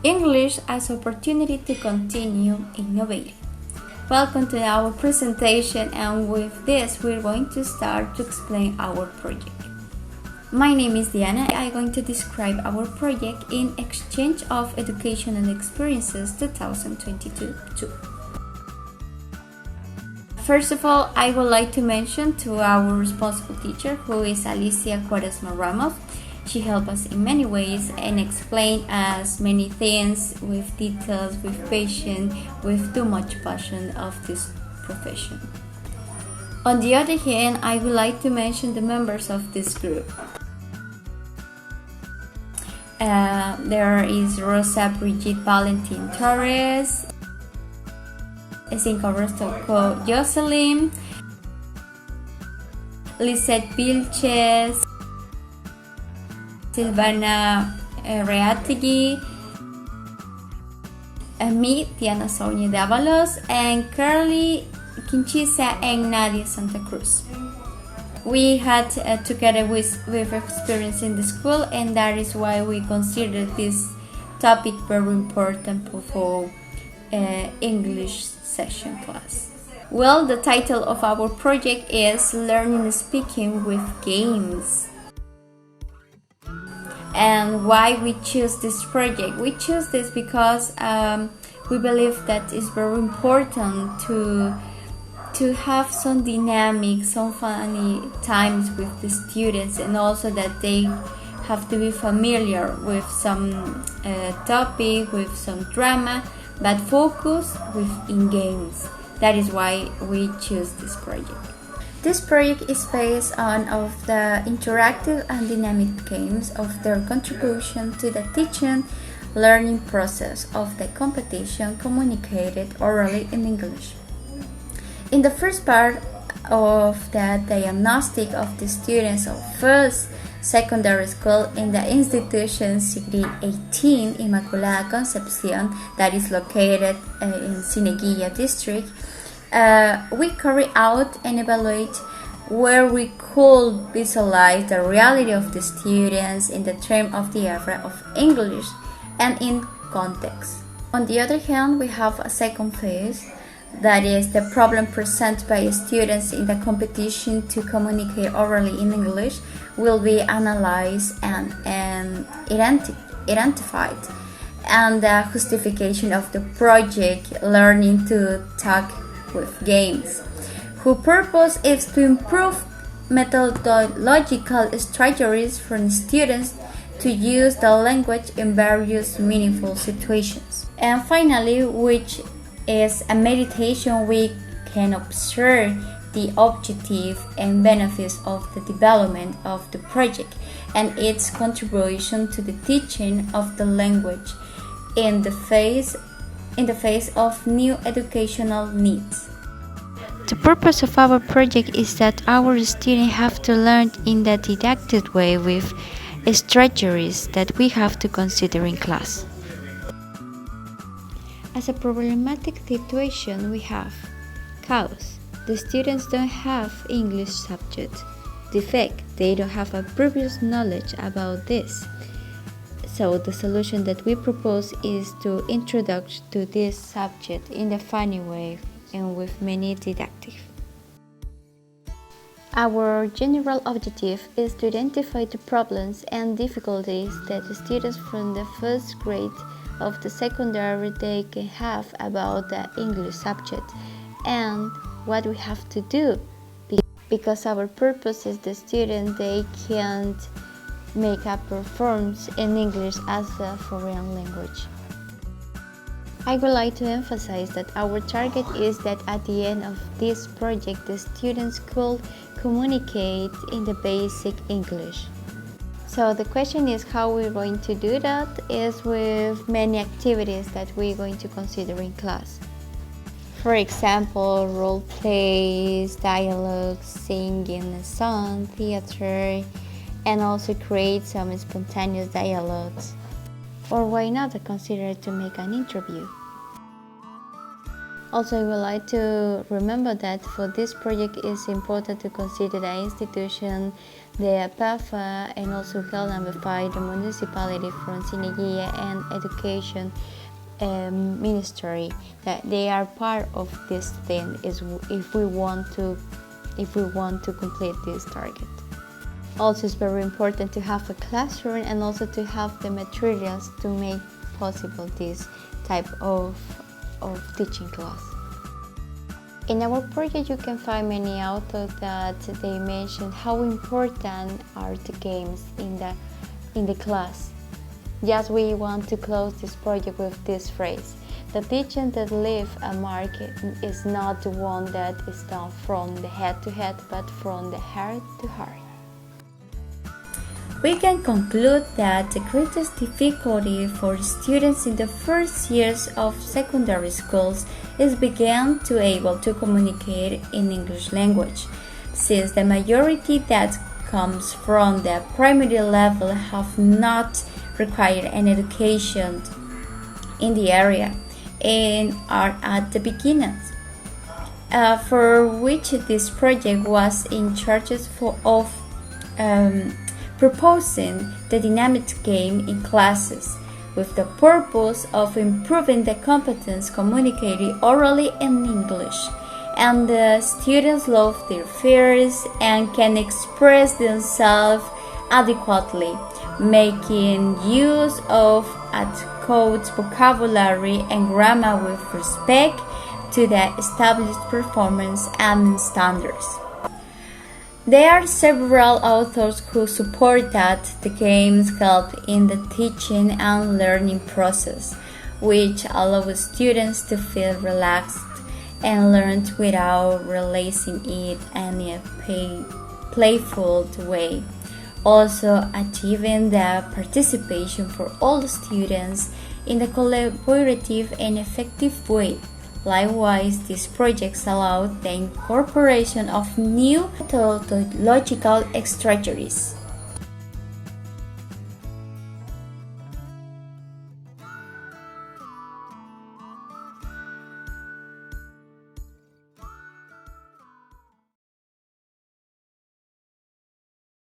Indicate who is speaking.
Speaker 1: English as opportunity to continue innovating. Welcome to our presentation, and with this we're going to start to explain our project. My name is Diana. I'm going to describe our project in Exchange of Education and Experiences 2022-2. First of all, I would like to mention to our responsible teacher, who is Alicia Cuaresma Ramos. She helped us in many ways and explained us many things with details, with patience, with too much passion of this profession. On the other hand, I would like to mention the members of this group. There is Rosa Brigitte Valentin Torres, Cinco Rostocco Jocelyn, Lisette Vilches, Silvana Reategui, me, Diana Sonia Davalos, and Carly Quinchisa and Nadia Santa Cruz. We had together with experience in the school, and that is why we consider this topic very important for English session class. Well, the title of our project is Learning Speaking with Games. And why we choose this project? We choose this because we believe that it's very important to have some dynamic, some funny times with the students, and also that they have to be familiar with some topic, with some drama, but focus within games. That is why we choose this project. This project is based on of the interactive and dynamic games of their contribution to the teaching learning process of the competition communicated orally in English. In the first part of the diagnostic of the students of first secondary school in the institution Sigrid 18 Immaculada Concepcion, that is located in Cieneguilla district, we carry out and evaluate where we could visualize the reality of the students in the term of the area of English and in context. On the other hand, we have a second phase, that is the problem presented by students in the competition to communicate orally in English will be analyzed and identified, and the justification of the project Learning to Talk with Games, whose purpose is to improve methodological strategies for students to use the language in various meaningful situations. And finally, which is a meditation, we can observe the objective and benefits of the development of the project and its contribution to the teaching of the language in the face of new educational needs. The purpose of our project is that our students have to learn in the didactic way with strategies that we have to consider in class. As a problematic situation, we have cause. The students don't have English subject. Defect. They don't have a previous knowledge about this. So the solution that we propose is to introduce to this subject in a funny way and with many didactic. Our general objective is to identify the problems and difficulties that the students from the first grade of the secondary they can have about the English subject and what we have to do, because our purpose is the student they can't make a performance in English as a foreign language. I would like to emphasize that our target is that at the end of this project the students could communicate in the basic English. So the question is how we're going to do that is with many activities that we're going to consider in class. For example, role plays, dialogues, singing a song, theater, and also create some spontaneous dialogues. Or why not consider to make an interview? Also, I would like to remember that for this project it's important to consider the institution, the PAFA, and also Health number 5, the municipality from Synergia and Education Ministry, that they are part of this thing if we want to complete this target. Also, it's very important to have a classroom and also to have the materials to make possible this type of teaching class. In our project, you can find many authors that they mention how important are the games in the class. Yes, we want to close this project with this phrase: the teaching that leaves a mark is not the one that is done from the head to head, but from the heart to heart. We can conclude that the greatest difficulty for students in the first years of secondary schools is being to able to communicate in English language, since the majority that comes from the primary level have not required an education in the area and are at the beginnings, for which this project was in charge of proposing the dynamic game in classes with the purpose of improving the competence communicating orally in English, and the students love their fears and can express themselves adequately, making use of adequate vocabulary and grammar with respect to the established performance and standards. There are several authors who support that the games help in the teaching and learning process, which allows students to feel relaxed and learn without realizing it in a playful way. Also, achieving the participation for all students in a collaborative and effective way. Likewise, these projects allow the incorporation of new methodological strategies.